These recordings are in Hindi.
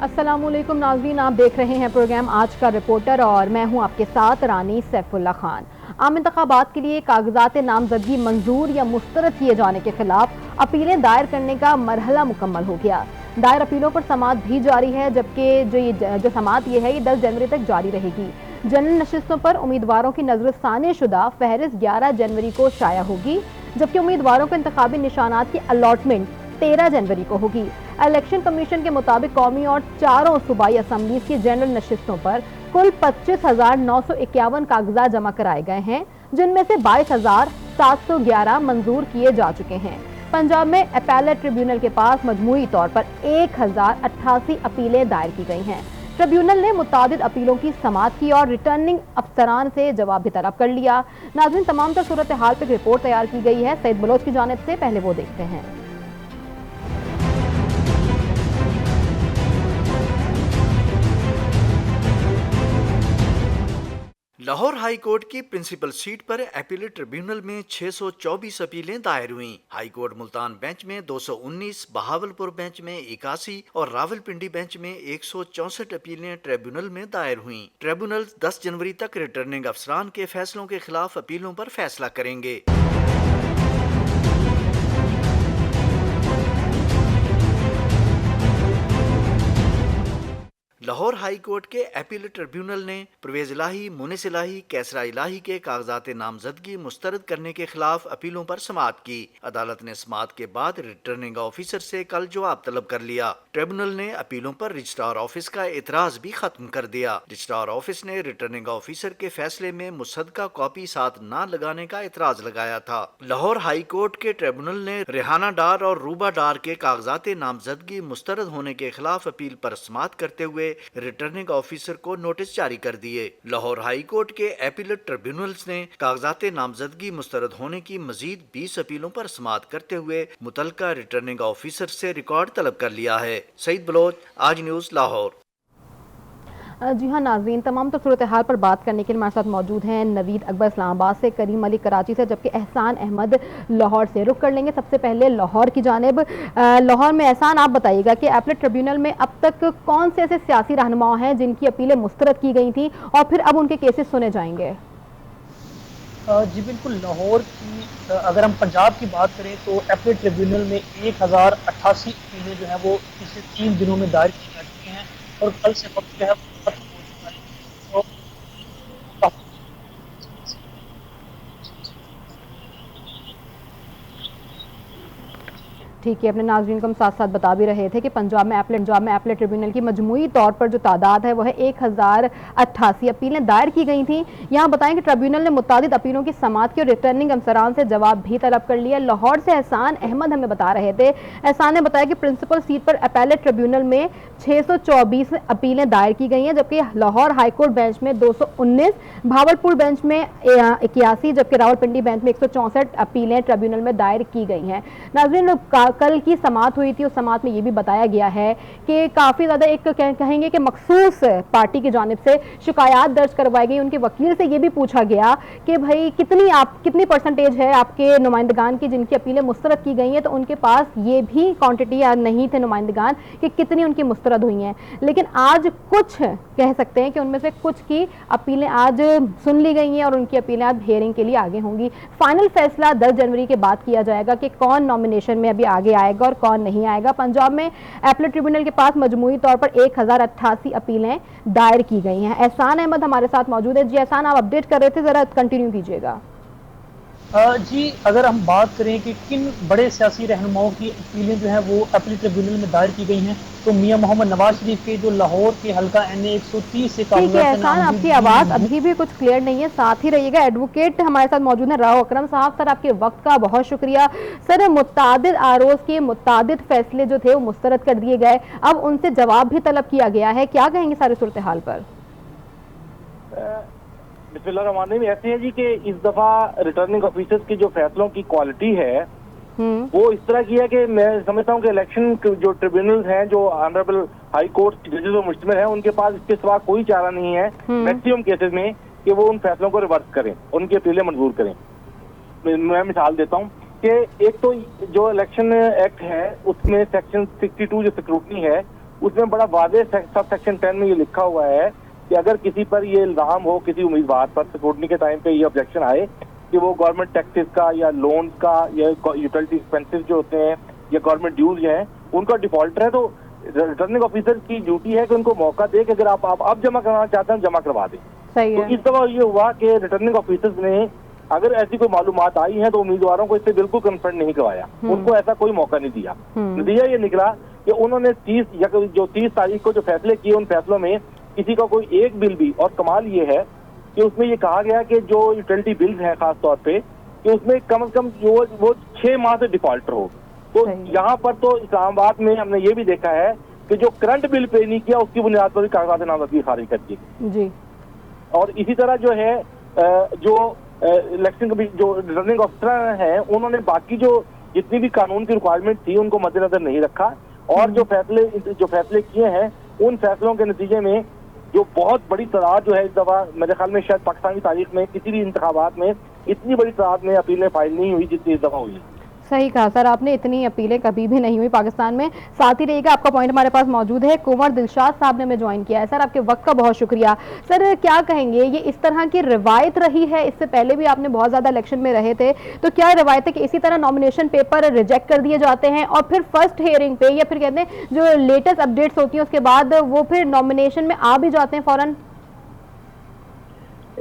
अस्सलामुअलैकुम नाज़रीन, आप देख रहे हैं प्रोग्राम आज का रिपोर्टर और मैं हूं आपके साथ रानी सैफुल्ला खान। आम इंतखाबात के लिए कागजात नामजदगी मंजूर या मुस्तरद किए जाने के खिलाफ अपीलें दायर करने का मरहला मुकम्मल हो गया। दायर अपीलों पर समाअत भी जारी है, जबकि जो समाअत ये है ये 10 जनवरी तक जारी रहेगी। जनरल नशिस्तों पर उम्मीदवारों की नजरसानी शुदा फहरिस्त 11 जनवरी को शाया होगी, जबकि उम्मीदवारों को इंतखाबी निशानात की अलॉटमेंट 13 जनवरी को होगी। इलेक्शन कमीशन के मुताबिक कौमी और चारों सूबाई असम्बलीज की जनरल नशिस्तों पर कुल 25,951 कागजात जमा कराए गए हैं, जिनमें से 22,711 मंजूर किए जा चुके हैं। पंजाब में अपीलेट ट्रिब्यूनल के पास मजमूई तौर पर 1088 अपीलें दायर की गई हैं। ट्रिब्यूनल ने मुतादिद अपीलों की समाअत की और रिटर्निंग अफसरान से जवाब भी तलब कर लिया। नाज़रीन, तमाम तर सूरत हाल पर रिपोर्ट तैयार की गई है सईद बलोच की जानिब से, पहले वो देखते हैं। लाहौर हाई कोर्ट की प्रिंसिपल सीट पर अपीलेट ट्रिब्यूनल में 624 अपीलें दायर हुई। हाई कोर्ट मुल्तान बेंच में 219, बहावलपुर बेंच में 81 और रावलपिंडी बेंच में 164 अपीलें ट्रिब्यूनल में दायर हुई। ट्रिब्यूनल 10 जनवरी तक रिटर्निंग अफसरान के फैसलों के खिलाफ अपीलों पर फैसला करेंगे। लाहौर हाई कोर्ट के अपीलेट ट्रिब्यूनल ने परवेज इलाही, मुनिस इलाही, कैसरा इलाही के कागजात नामजदगी मुस्तरद करने के खिलाफ अपीलों पर समाअत की। अदालत ने समाअत के बाद रिटर्निंग ऑफिसर से कल जवाब तलब कर लिया। ट्रिब्यूनल ने अपीलों पर रजिस्ट्रार ऑफिस का एतराज भी खत्म कर दिया। रजिस्ट्रार ऑफिस ने रिटर्निंग ऑफिसर के फैसले में मुसद्दका कॉपी साथ न लगाने का एतराज लगाया था। लाहौर हाई कोर्ट के ट्रिब्यूनल ने रेहाना डार और रूबा डार के कागजात नामजदगी मुस्तरद होने के खिलाफ अपील पर समाअत करते हुए रिटर्निंग ऑफिसर को नोटिस जारी कर दिए। लाहौर हाई कोर्ट के अपीलेट ट्रिब्यूनल्स ने कागजात नामजदगी मुस्तरद होने की मजीद 20 अपीलों पर समाअत करते हुए मुतलका रिटर्निंग ऑफिसर से रिकॉर्ड तलब कर लिया है। सईद बलोच, आज न्यूज, लाहौर। जी हाँ नाज़रीन, तमाम तो सूरत हाल पर बात करने के लिए हमारे साथ मौजूद हैं नवीद अकबर इस्लामाबाद से, करीम अली कराची से, जबकि एहसान अहमद लाहौर से। रुख कर लेंगे सबसे पहले लाहौर की जानिब। लाहौर में एहसान, आप बताइएगा कि अपीलेट ट्रिब्यूनल में अब तक कौन से ऐसे सियासी रहनुमा हैं जिनकी अपीलें मुस्तरद की गई थी और फिर अब उनके केसेस सुने जाएंगे? जी बिल्कुल, लाहौर की अगर हम पंजाब की बात करें तो अपीलेट ट्रिब्यूनल में 1088 अपीलें जो हैं वो पिछले 3 दिनों में दायर की जा चुकी हैं और कल से वक्त जो है खत्म हो चुका है। तो ठीक है, अपने नाज़रीन को हम साथ साथ बता भी रहे थे कि पंजाब में अपीलेट ट्रिब्यूनल की मजमूई तौर पर जो तादाद है वो है 1088 अपीलें दायर की गई थी। यहाँ बताएं कि ट्रिब्यूनल ने मुतादिद अपीलों की समाअत की और रिटर्निंग अफसरान से जवाब भी तलब कर लिया। लाहौर से एहसान अहमद हमें बता रहे थे। एहसान ने बताया कि प्रिंसिपल सीट पर अपीलेट ट्रिब्यूनल में 624 अपीलें दायर की गई हैं, जबकि लाहौर हाईकोर्ट बेंच में 219, भावलपुर बेंच में 81, जबकि रावलपिंडी बेंच में 164 अपीलें ट्रिब्यूनल में दायर की गई हैं। नाज़रीन, कल की समाअत हुई थी, उस समाअत में ये भी बताया गया है कि काफ़ी ज़्यादा एक कहेंगे कि मखसूस पार्टी की जानिब से शिकायत दर्ज करवाई गई। उनके वकील से ये भी पूछा गया कि भाई कितनी परसेंटेज है आपके नुमाइंदगान की जिनकी अपीलें मुस्तरद की गई हैं, तो उनके पास ये भी क्वांटिटी नहीं थे नुमाइंदगान कि कितनी उनकी मुस्तरद हुई हैं। लेकिन आज कुछ कह सकते हैं कि उनमें से कुछ की अपीलें आज सुन ली गई हैं और उनकी अपीलें आज हियरिंग के लिए आगे होंगी। फाइनल फैसला 10 जनवरी के बाद किया जाएगा कि कौन नॉमिनेशन में अभी आगे आएगा और कौन नहीं आएगा। पंजाब में अपीलेट ट्रिब्यूनल के पास मजमूई तौर पर 1088 अपीलें दायर की गई हैं। एहसान अहमद हमारे साथ मौजूद है। जी एहसान, आप अपडेट कर रहे थे, जरा कंटिन्यू कीजिएगा। जी, अगर हम बात करें कि किन बड़े सियासी रहनुमाओं की अपीलें जो हैं वो अपीलेट ट्रिब्यूनल में दायर की गई हैं, तो मियां मोहम्मद नवाज शरीफ के जो लाहौर के हल्का NA 130 से ठीक है एहसान, आपकी आवाज़ अभी भी कुछ क्लियर नहीं है, साथ ही रहिएगा। एडवोकेट हमारे साथ मौजूद है राव अकरम साहब। सर, आपके वक्त का बहुत शुक्रिया। सर, मुतादिद आरोज के मुतादिद फैसले जो थे वो मुस्तरद कर दिए गए, अब उनसे जवाब भी तलब किया गया है, क्या कहेंगे सारे सूरत हाल पर? बिस्मिल्लाहिर्रहमानिर्रहीम, ऐसे है जी कि इस दफा रिटर्निंग ऑफिसर्स की जो फैसलों की क्वालिटी है वो इस तरह की है कि मैं समझता हूँ कि इलेक्शन जो ट्रिब्यूनल्स हैं, जो ऑनरेबल हाई कोर्ट जजेस और मुश्तमिल हैं, उनके पास इसके सिवा कोई चारा नहीं है मैक्सिमम केसेस में कि वो उन फैसलों को रिवर्स करें, उनकी अपीलें मंजूर करें। मैं मिसाल देता हूँ कि एक तो जो इलेक्शन एक्ट है उसमें सेक्शन 62 जो स्क्रूटनी है उसमें बड़ा वाज़ेह सब सेक्शन 10 में ये लिखा हुआ है कि अगर किसी पर ये इल्ज़ाम हो, किसी उम्मीदवार पर स्क्रूटनी के टाइम पे ये ऑब्जेक्शन आए कि वो गवर्नमेंट टैक्सेस का या लोन्स का या यूटिलिटी एक्सपेंसेस जो होते हैं या गवर्नमेंट ड्यूज हैं उनका डिफॉल्टर है, तो रिटर्निंग ऑफिसर की ड्यूटी है कि उनको मौका दे कि अगर आप अब जमा करवाना चाहते हैं जमा करवा दें। सही तो है। इस दफा ये हुआ कि रिटर्निंग ऑफिसर्स ने अगर ऐसी कोई मालूमात आई है तो उम्मीदवारों को इससे बिल्कुल कंफर्ट नहीं करवाया, उनको ऐसा कोई मौका नहीं दिया। नतीजा ये निकला कि उन्होंने 30 तारीख को जो फैसले किए उन फैसलों में किसी का कोई एक बिल भी, और कमाल ये है कि उसमें ये कहा गया कि जो यूटिलिटी बिल्स हैं खास तौर पे कि उसमें कम से कम वो 6 माह से डिफॉल्टर हो। तो यहाँ पर तो इस्लामाबाद में हमने ये भी देखा है कि जो करंट बिल पे नहीं किया उसकी बुनियाद पर भी कागजात नामजदगी खारिज कर दी जी। और इसी तरह जो है जो इलेक्शन जो रिटर्निंग ऑफिसर हैं उन्होंने बाकी जो जितनी भी कानून की रिक्वायरमेंट थी उनको मद्देनजर नहीं रखा और जो फैसले किए हैं उन फैसलों के नतीजे में जो बहुत बड़ी तादाद जो है इस दफा मेरे ख्याल में शायद पाकिस्तान की तारीख में किसी भी इंतखाबात में इतनी बड़ी तादाद में अपीलें फाइल नहीं हुई जितनी इस दफा हुई। सही कहा सर आपने, इतनी अपीलें कभी भी नहीं हुई पाकिस्तान में। साथ ही रहेगा, आपका पॉइंट हमारे पास मौजूद है। कुंवर दिलशाद साहब ने हमें ज्वाइन किया है। सर आपके वक्त का बहुत शुक्रिया। सर क्या कहेंगे, ये इस तरह की रिवायत रही है, इससे पहले भी आपने बहुत ज्यादा इलेक्शन में रहे थे, तो क्या रिवायत है कि इसी तरह नॉमिनेशन पेपर रिजेक्ट कर दिए जाते हैं और फिर फर्स्ट हियरिंग पे या फिर कहते हैं जो लेटेस्ट अपडेट्स होती हैं उसके बाद वो फिर नॉमिनेशन में आ भी जाते हैं फौरन?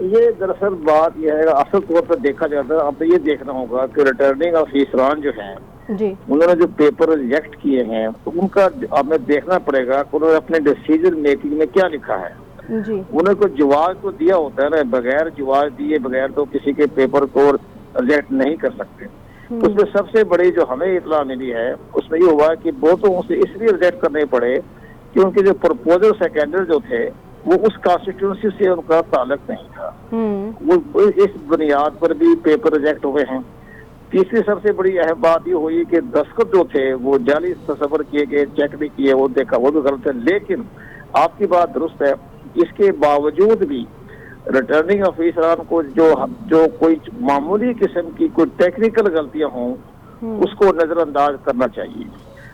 ये दरअसल बात यह है, असल तौर पर देखा जाता है, अब ये देखना होगा कि रिटर्निंग ऑफिसरान जो हैं जी, उन्होंने जो पेपर रिजेक्ट किए हैं तो उनका हमें देखना पड़ेगा कि उन्होंने अपने डिसीजन मेकिंग में क्या लिखा है जी। उन्हें कोई जवाब तो दिया होता है ना, बगैर जवाब दिए बगैर तो किसी के पेपर को रिजेक्ट नहीं कर सकते। उसमें सबसे बड़ी जो हमें इतला मिली है उसमें ये हुआ कि बहुतों से इसलिए रिजेक्ट करने पड़े कि उनके जो प्रपोजल सेकेंडर जो थे वो उस कॉन्स्टिट्यूंसी से उनका ताल्लुक नहीं था, वो इस बुनियाद पर भी पेपर रिजेक्ट हुए हैं। तीसरी सबसे बड़ी अहम बात ये हुई कि दस्तखत जो थे वो जाली तस्वर किए गए, चेक भी किए, वो देखा वो भी गलत है। लेकिन आपकी बात दुरुस्त है, इसके बावजूद भी रिटर्निंग ऑफिसरान को जो कोई मामूली किस्म की कोई टेक्निकल गलतियां हों उसको नजरअंदाज करना चाहिए।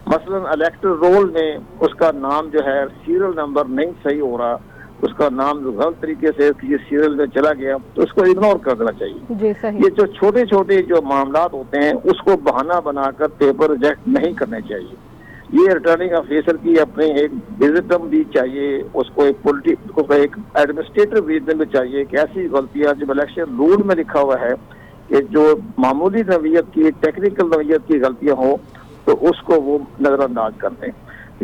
मसलन इलेक्टर रोल में उसका नाम जो है सीरियल नंबर नहीं सही हो रहा, उसका नाम गलत तरीके से किसी सीरियल में चला गया तो उसको इग्नोर कर देना चाहिए जी। सही। ये जो छोटे छोटे जो मामलात होते हैं उसको बहाना बनाकर पेपर रिजेक्ट नहीं करने चाहिए। ये रिटर्निंग ऑफिसर की अपनी एक विजडम भी चाहिए, उसको एक एडमिनिस्ट्रेटिव विजडम भी चाहिए कि ऐसी गलतियां जब इलेक्शन रूल में लिखा हुआ है कि जो मामूली नवीयत की टेक्निकल नवीयत की गलतियां हो तो उसको वो नजरअंदाज कर दें।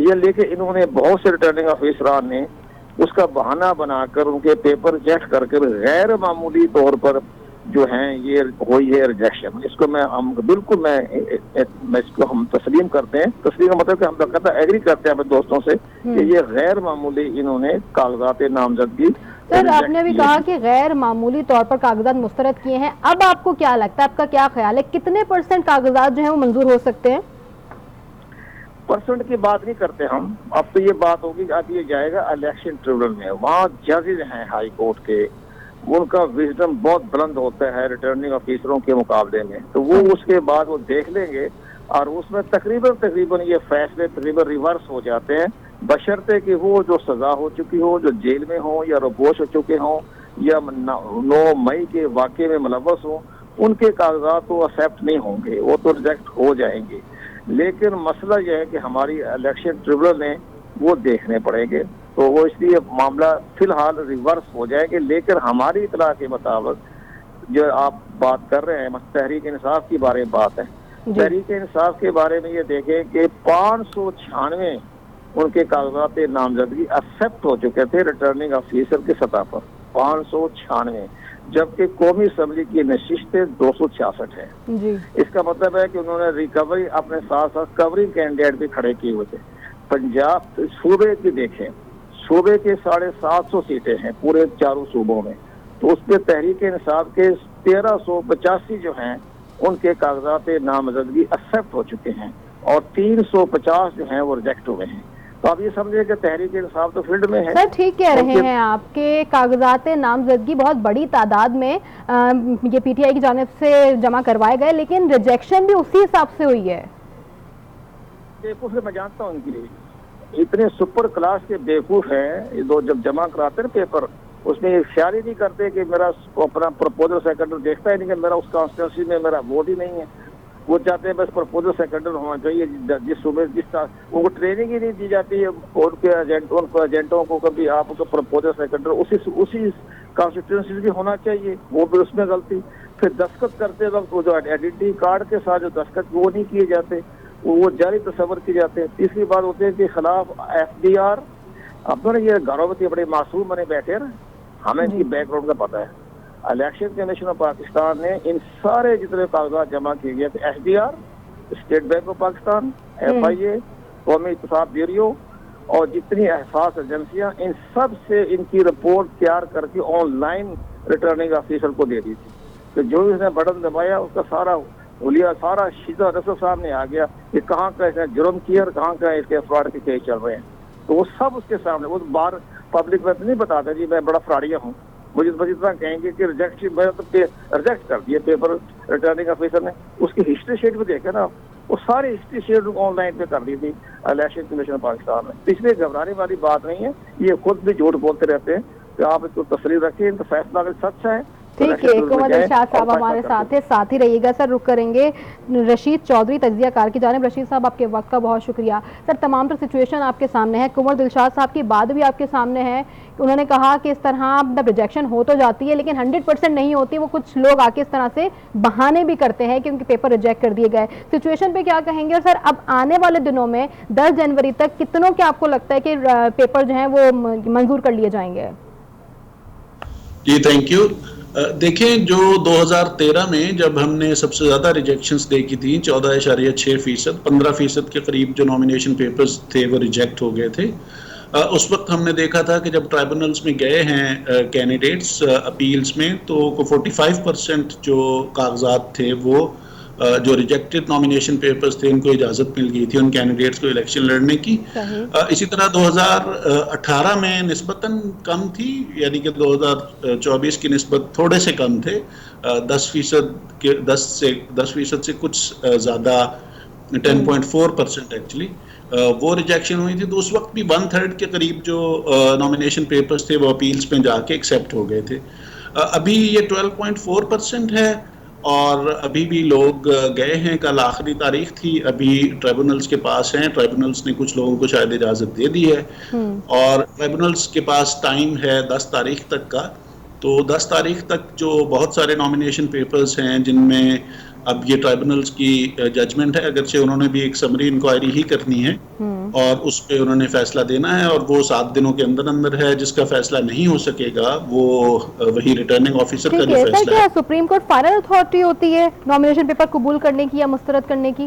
ये लेके इन्होंने बहुत से रिटर्निंग ऑफिसरान ने उसका बहाना बनाकर उनके पेपर रिजेक्ट करके गैर मामूली तौर पर जो हैं ये हुई है रिजेक्शन। इसको इसको हम तस्लीम करते हैं। तस्लीम का मतलब कि हम कहता एग्री करते हैं अपने दोस्तों से कि ये गैर मामूली इन्होंने कागजात नामजदगी। सर आपने भी कहा कि गैर मामूली तौर पर कागजात मुस्तरद किए हैं, अब आपको क्या लगता है, आपका क्या ख्याल है, कितने % कागजात जो है वो मंजूर हो सकते हैं? परसेंट की बात नहीं करते हम, अब तो ये बात होगी अब ये जाएगा इलेक्शन ट्रिब्यूनल में, वहाँ जजेज हैं हाई कोर्ट के, उनका विजडम बहुत बुलंद होता है रिटर्निंग ऑफिसरों के मुकाबले में, तो वो उसके बाद वो देख लेंगे और उसमें तकरीबन ये फैसले तकरीबन रिवर्स हो जाते हैं, बशर्ते कि वो जो सजा हो चुकी हो, जो जेल में हो या रोबोश हो चुके हों या 9 मई के वाक़े में मुलव्वस हों, उनके कागजात तो एक्सेप्ट नहीं होंगे, वो तो रिजेक्ट हो जाएंगे। लेकिन मसला यह है कि हमारी इलेक्शन ट्रिब्यूनल ने वो देखने पड़ेंगे, तो वो इसलिए मामला फिलहाल रिवर्स हो जाएंगे। लेकिन हमारी इतला के मुताबिक जो आप बात कर रहे हैं तहरीक इंसाफ की बारे में बात है, तहरीक इंसाफ के बारे में ये देखें कि 596 उनके कागजात नामजदगी एक्सेप्ट हो चुके थे रिटर्निंग ऑफिसर की सतह पर, 596, जबकि कौमी असम्बली की नशिस्तें 266 है। इसका मतलब है कि उन्होंने रिकवरी अपने साथ साथ कवरिंग कैंडिडेट भी खड़े किए हुए थे। पंजाब सूबे की देखें, सूबे के 750 सीटें हैं पूरे चारों सूबों में, तो उस पर तहरीक इंसाफ के 1385 जो हैं उनके कागजात नामजदगी एक्सेप्ट हो चुके हैं और 350 जो हैं वो रिजेक्ट हुए हैं। तो आप ये समझे कि तहरीक इंसाफ तो फील्ड में है। सर ठीक कह रहे हैं, आपके कागजात नामजदगी बहुत बड़ी तादाद में ये पीटीआई की जानिब से जमा करवाए गए, लेकिन रिजेक्शन भी उसी हिसाब से हुई है। देखो मैं जानता हूँ इनकी इतने सुपर क्लास के बेवकूफ हैं ये, दो जब जमा कराते हैं पेपर उसमें ये ख्याल ही नहीं करते कि मेरा अपना प्रपोजल सेक्रेटरी देखता ही नहीं कि मेरा उस कॉन्स्टिट्यूंसी में मेरा वोट ही नहीं है। वो चाहते हैं बस प्रपोजल सेक्रेटरी होना चाहिए, जिस सूबे उनको ट्रेनिंग ही नहीं दी जाती है उनको एजेंटों को कभी आपको प्रपोजल सेक्रेटरी उसी कॉन्स्टिट्यूंसी की होना चाहिए, वो भी उसमें गलती। फिर दस्तखत करते वक्त वो जो आइडेंटिटी कार्ड के साथ जो दस्तखत वो नहीं किए जाते, वो जारी तस्वर किए जाते हैं। तीसरी बात होती है कि खिलाफ FDR, अब तो ये घरों में बड़े मासूम बने बैठे हैं ना, हमें इनकी बैकग्राउंड का पता है। इलेक्शन कमीशन ऑफ पाकिस्तान ने इन सारे जितने कागजात जमा किए गए थे, FDR, state bank of Pakistan, FIA, कौमी इत्तेफाक ब्यूरो और जितनी एहसास एजेंसियां, इन सब से इनकी रिपोर्ट तैयार करके ऑनलाइन रिटर्निंग ऑफिसर को दे दी थी। तो जो इसने बटन दबाया उसका सारा हुलिया, सारा शीजा रसो सामने आ गया कि कहाँ का इसने जुर्म किया और कहाँ का इसके फ्रॉड के केस चल रहे हैं। तो वो सब उसके सामने, वो बाहर पब्लिक में नहीं बताता जी मैं बड़ा फ्रॉडिया हूँ, मुझे इतना कहेंगे कि रिजेक्ट कर दिए पेपर रिटर्निंग ऑफिसर ने। उसकी हिस्ट्री शीट भी देखे ना, वो सारी हिस्ट्री शीट ऑनलाइन पे कर दी थी इलेक्शन कमीशन पाकिस्तान में। इसलिए घबराने वाली बात नहीं है, ये खुद भी झूठ बोलते रहते हैं। तो आप इसको तसल्ली रखिए, इनका फैसला अगर सच है। ठीक है, कुंवर दिलशाद साहब हमारे साथ है, साथ ही रहिएगा सर। रुक करेंगे रशीद चौधरी तज्जियाकार की जानिब। रशीद साहब आपके वक्त का बहुत शुक्रिया। सर तमाम तो सिचुएशन आपके सामने है, कुंवर दिलशाद साहब की बात भी आपके सामने है। उन्होंने कहा कि इस तरह मतलब रिजेक्शन हो तो जाती है लेकिन 100% नहीं होती, वो कुछ लोग आके इस तरह से बहाने भी करते हैं कि उनके पेपर रिजेक्ट कर दिए गए। सिचुएशन पे क्या कहेंगे? और सर अब आने वाले दिनों में 10 जनवरी तक कितनों के आपको लगता है कि पेपर जो है वो मंजूर कर लिए जाएंगे? जी थैंक यू। देखें, जो 2013 में जब हमने सबसे ज़्यादा रिजेक्शंस देखी थी 14.6%, 15% के करीब जो नॉमिनेशन पेपर्स थे वो रिजेक्ट हो गए थे। उस वक्त हमने देखा था कि जब ट्राइब्यूनल्स में गए हैं कैंडिडेट्स अपील्स में, तो 45% जो कागजात थे वो जो रिजेक्टेड नॉमिनेशन पेपर्स थे उनको इजाज़त मिल गई थी उन कैंडिडेट्स को इलेक्शन लड़ने की। इसी तरह 2018 में निस्बतन कम थी, यानी कि 2024 की निस्बत थोड़े से कम थे, 10% से कुछ ज़्यादा 10.4% एक्चुअली वो रिजेक्शन हुई थी। तो उस वक्त भी 1/3 के करीब जो नॉमिनेशन पेपर्स थे वो अपील्स में जाके एक्सेप्ट हो गए थे। अभी ये 12.4% है और अभी भी लोग गए हैं। कल आखिरी तारीख थी, अभी ट्राइब्यूनल्स के पास हैं, ट्राइब्यूनल्स ने कुछ लोगों को शायद इजाज़त दे दी है और ट्राइब्यूनल्स के पास टाइम है 10 तारीख तक का। तो 10 तारीख तक जो बहुत सारे नॉमिनेशन पेपर्स हैं जिनमें अब ये ट्राइब्यूनल्स की जजमेंट है, अगरचे उन्होंने भी एक समरी इंक्वायरी ही करनी है और उस पे उन्होंने फैसला देना है और वो 7 दिनों के अंदर अंदर है। जिसका फैसला नहीं हो सकेगा वो वही रिटर्निंग ऑफिसर का जो फैसला है। सुप्रीम कोर्ट फाइनल अथॉरिटी होती है नॉमिनेशन पेपर कबूल करने की या मुस्तरद करने की?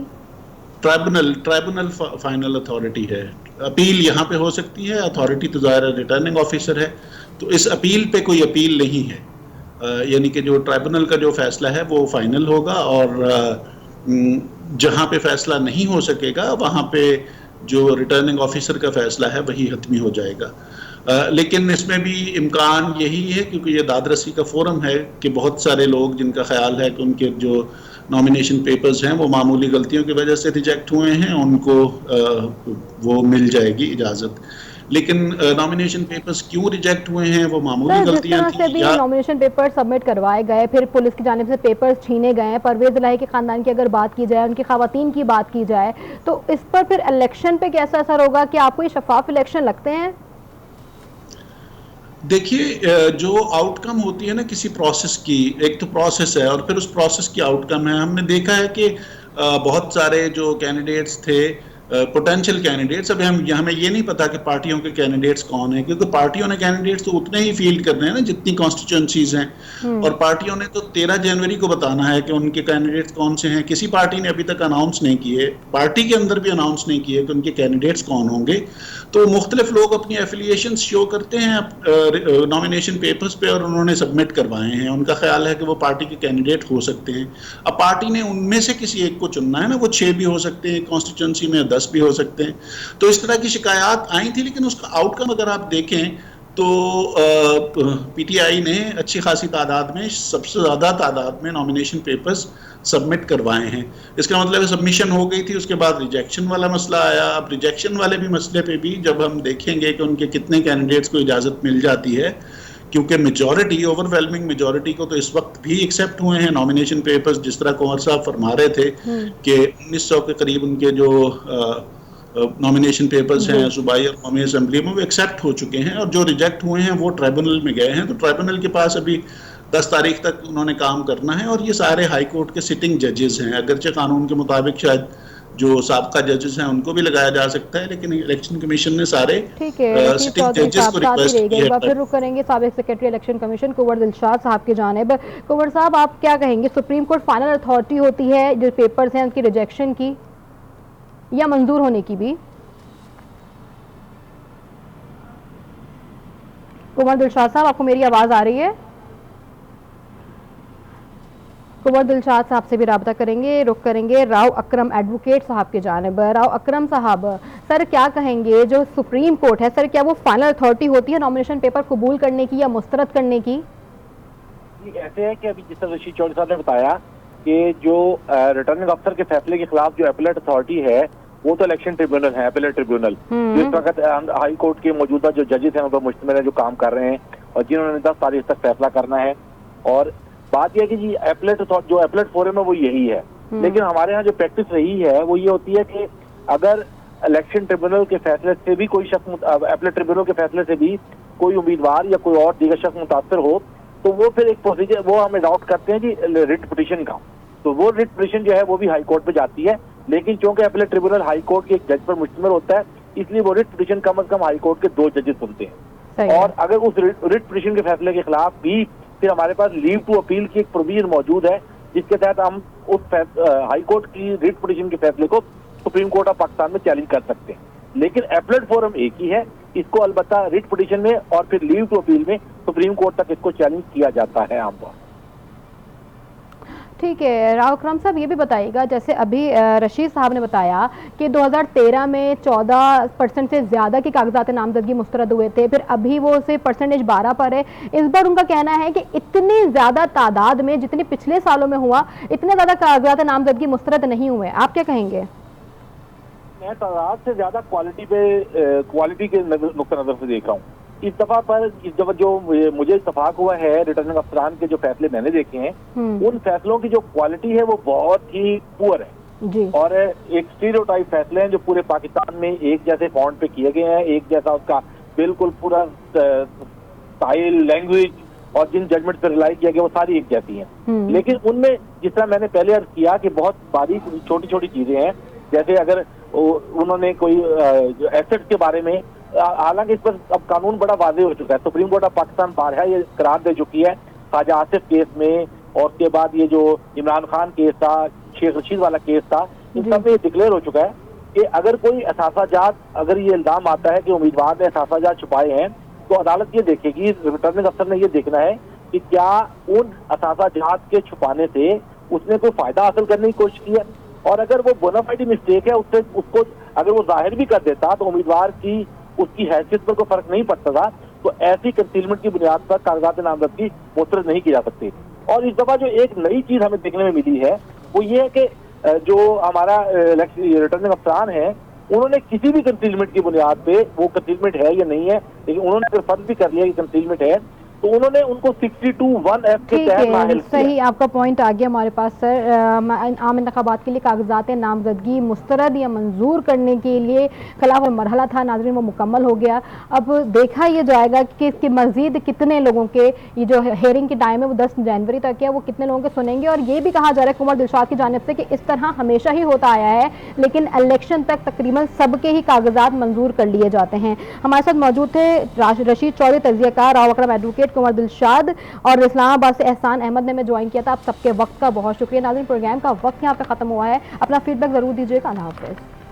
ट्राइब्यूनल फाइनल अथॉरिटी है। अपील यहाँ पे हो सकती है, अथॉरिटी तो ज़ाहिर रिटर्निंग ऑफिसर है। तो इस अपील पे कोई अपील नहीं है, यानी कि जो ट्राइब्यूनल का जो फैसला है वो फाइनल होगा और जहाँ पे फैसला नहीं हो सकेगा वहाँ पे जो रिटर्निंग ऑफिसर का फैसला है वही हतमी हो जाएगा। लेकिन इसमें भी इम्कान यही है, क्योंकि ये दादरसी का फोरम है, कि बहुत सारे लोग जिनका ख्याल है कि उनके जो नॉमिनेशन पेपर्स हैं वो मामूली गलतियों की वजह से रिजेक्ट हुए हैं, उनको वो मिल जाएगी इजाज़त। लेकिन नॉमिनेशन पेपर्स क्यों रिजेक्ट हुए हैं, वो मामूली गलतियां थी या नॉमिनेशन पेपर सबमिट करवाए गए फिर पुलिस की जानिब से पेपर्स छीने गए, परवेज इलाही के खानदान की अगर बात की जाए, उनकी खवातीन की बात की जाए, तो इस पर फिर इलेक्शन पे कैसा असर होगा? कि आपको ये शफाफ इलेक्शन लगते हैं? देखिए, जो आउटकम होती है ना किसी प्रोसेस की, एक तो प्रोसेस है और फिर उस प्रोसेस की आउटकम है। हमने देखा है कि बहुत सारे जो कैंडिडेट्स थे, पोटेंशियल कैंडिडेट्स, अभी हमें ये नहीं पता कि पार्टियों के कैंडिडेट्स कौन हैं, क्योंकि पार्टियों ने कैंडिडेट्स तो उतने ही फील्ड करने हैं ना जितनी कॉन्स्टिट्यूएंसीज हैं, और पार्टियों ने तो 13 जनवरी को बताना है कि उनके कैंडिडेट्स कौन से हैं। किसी पार्टी ने अभी तक अनाउंस नहीं किए, पार्टी के अंदर भी अनाउंस नहीं किए कि उनके कैंडिडेट्स कौन होंगे। तो मुख्तलिफ लोग अपनी एफिलिएशन शो करते हैं नॉमिनेशन पेपर्स पे और उन्होंने सबमिट करवाए हैं, उनका ख्याल है कि वो पार्टी के कैंडिडेट हो सकते हैं। अब पार्टी ने उनमें से किसी एक को चुनना है ना, वो 6 भी हो सकते हैं कॉन्स्टिट्यूएंसी में, 10 भी हो सकते हैं। तो इस तरह की शिकायत आई थी, लेकिन उसका आउटकम अगर आप देखें तो पीटीआई ने अच्छी खासी तादाद में, सबसे ज़्यादा तादाद में नॉमिनेशन पेपर्स सबमिट करवाए हैं। इसका मतलब है सबमिशन हो गई थी, उसके बाद रिजेक्शन वाला मसला आया। अब रिजेक्शन वाले भी मसले पे भी जब हम देखेंगे कि उनके कितने कैंडिडेट्स को इजाज़त मिल जाती है, क्योंकि मेजॉरिटी, ओवरवेलमिंग मेजॉरिटी को तो इस वक्त भी एक्सेप्ट हुए हैं नॉमिनेशन पेपर्स। जिस तरह कुंवर साहब फरमा रहे थे कि 1900 के करीब उनके जो नॉमिनेशन पेपर्स हैं सूबाई और कौमी असेंबली में वो एक्सेप्ट हो चुके हैं, और जो रिजेक्ट हुए हैं वो ट्राइब्यूनल में गए हैं। तो ट्राइब्यूनल के पास अभी 10 तारीख तक उन्होंने काम करना है, और ये सारे हाई कोर्ट के सिटिंग जजेस हैं। अगरचे कानून के मुताबिक शायद जो साबका जजेस हैं उनको भी लगाया जा सकता है, लेकिन इलेक्शन कमीशन ने सारे सिटिंग जजेस को रिक्वेस्ट किया है। फिर रुक करेंगे साबिक सेक्रेटरी इलेक्शन कमीशन कुंवर दिलशाद साहब की जानिब। कुंवर साहब, आप क्या कहेंगे, सुप्रीम कोर्ट फाइनल अथॉरिटी होती है जो पेपर्स हैं उनकी रिजेक्शन की या मंजूर होने की भी? कुंवर दिलशाद साहब, आपको मेरी आवाज आ रही है? कुंवर दिलशाद साहब से भी राब्ता करेंगे। रुख करेंगे राव अकरम एडवोकेट साहब की जानिब। राव अकरम साहब, सर क्या कहेंगे, जो सुप्रीम कोर्ट है सर, क्या वो फाइनल अथॉरिटी होती है नॉमिनेशन पेपर कबूल करने की या मुस्तरद करने की? ऐसे है कि अभी जिस तरह रशीद चौधरी साहब ने बताया कि जो रिटर्निंग अफसर के फैसले के खिलाफ जो अपीलेट अथॉरिटी है वो तो इलेक्शन ट्रिब्यूनल है, अपीलेट ट्रिब्यूनल। जिस वक्त हाई कोर्ट के मौजूदा जो जजेस हैं उन पर मुश्तमिल है, जो काम कर रहे हैं और जिन्होंने 10 तारीख तक फैसला करना है। और बात यह है कि जी जो अपीलेट फोरम है वो यही है, लेकिन हमारे यहाँ जो प्रैक्टिस रही है वो ये होती है कि अगर इलेक्शन ट्रिब्यूनल के फैसले से भी कोई शख्स, अपीलेट ट्रिब्यूनल के फैसले से भी कोई उम्मीदवार या कोई और दीगर शख्स मुतासर हो, तो वो फिर एक प्रोसीजर वो हम अडॉप्ट करते हैं जी रिट पिटीशन का। तो वो रिट पिटीशन जो है वो भी हाई कोर्ट पे जाती है, लेकिन चूंकि अपीलेट ट्रिब्यूनल हाई कोर्ट के एक जज पर मुश्तमिल होता है, इसलिए वो रिट पिटीशन कम से कम हाई कोर्ट के 2 जजेस सुनते हैं। और अगर उस रिट पिटीशन के फैसले के खिलाफ भी फिर हमारे पास लीव टू अपील की एक प्रोविजन मौजूद है, जिसके तहत हम उस हाई कोर्ट की रिट पिटीशन के फैसले को सुप्रीम कोर्ट ऑफ पाकिस्तान में चैलेंज कर सकते हैं। लेकिन अपीलेट फोरम एक ही है, इसको अलबत्ता रिट पिटीशन में और फिर लीव टू अपील में सुप्रीम कोर्ट तक इसको चैलेंज किया जाता है आमतौर। ठीक है राव अकरम साहब, ये भी बताइएगा, जैसे अभी रशीद साहब ने बताया कि 2013 में 14% से ज़्यादा के कागजात नामजदगी मुस्तरद हुए थे, फिर अभी वो सिर्फ परसेंटेज 12 पर है। इस बार उनका कहना है कि इतनी ज़्यादा तादाद में जितनी पिछले सालों में हुआ, इतने ज़्यादा कागजात नामजदगी मुस्तरद नहीं हुए। आप क्या कहेंगे? मैं तादाद से ज़्यादा क्वालिटी के नुक्ता नज़र से देख रहा हूँ। इस दफा जो मुझे इत्तफाक हुआ है, रिटर्निंग अफसरान के जो फैसले मैंने देखे हैं, उन फैसलों की जो क्वालिटी है वो बहुत ही पुअर है जी। और एक स्टीरियोटाइप फैसले हैं जो पूरे पाकिस्तान में एक जैसे फॉन्ट पे किए गए हैं, एक जैसा उसका बिल्कुल पूरा स्टाइल, लैंग्वेज और जिन जजमेंट पर रिलाई किया गया वो सारी एक जैसी हैं। लेकिन उनमें जिस तरह मैंने पहले अर्ज किया कि बहुत बारीक छोटी छोटी चीजें हैं, जैसे अगर उन्होंने कोई एसेट्स के बारे में, हालांकि इस पर अब कानून बड़ा वाज़ेह हो चुका है, सुप्रीम कोर्ट ऑफ पाकिस्तान बारहा ये करार दे चुकी है ख्वाजा आसिफ केस में, और उसके बाद ये जो इमरान खान केस था, शेख रशीद वाला केस था, इन सब में ये डिक्लेयर हो चुका है कि अगर कोई असासाजात, अगर ये इल्जाम आता है कि उम्मीदवार ने असासाजात छुपाए हैं, तो अदालत ये देखेगी, रिटर्निंग अफसर ने ये देखना है कि क्या उन असासाजात के छुपाने से उसने कोई फायदा हासिल करने की कोशिश की है, और अगर वो बोनाफाइड मिस्टेक है उसको अगर वो जाहिर भी कर देता तो उम्मीदवार की उसकी हैसियत पर कोई फर्क नहीं पड़ता था, तो ऐसी कंसीलमेंट की बुनियाद पर कागजात नामजदगी मुस्तरद नहीं की जा सकती। और इस दफा जो एक नई चीज हमें देखने में मिली है वो ये है कि जो हमारा रिटर्निंग अफसरान है, उन्होंने किसी भी कंसीलमेंट की बुनियाद पे, वो कंसीलमेंट है या नहीं है, लेकिन उन्होंने अगर फर्ज भी कर लिया कि कंसीलमेंट है, तो उन्होंने उनको 62(1)(f) के तहत नाअहल किया। सही, आपका पॉइंट आ गया हमारे पास सर। आम इंतखाबात के लिए कागजात नामजदगी मुस्तरद या मंजूर करने के लिए खिलाफ मरहला था नाज़रीन, वो मुकम्मल हो गया। अब देखा ये जाएगा कि इसके मजीद कितने लोगों के, ये जो हेयरिंग की टाइम है वो 10 जनवरी तक है, वो कितने लोगों के सुनेंगे। और ये भी कहा जा रहा है कुंवर दिलशाद की जानिब से कि इस तरह हमेशा ही होता आया है, लेकिन इलेक्शन तक तकरीबन सबके ही कागजात मंजूर कर लिए जाते हैं। हमारे साथ मौजूद थे रशीद चौधरी तजियाकार, राव अकरम एडवोकेट, कुंवर दिलशाद, और इस्लामाबाद से एहसान अहमद ने मैं ज्वाइन किया था। आप सबके वक्त का बहुत शुक्रिया। नाज़रीन, प्रोग्राम का वक्त यहाँ पे खत्म हुआ है। अपना फीडबैक जरूर दीजिएगा। अल्लाह हाफ़िज़।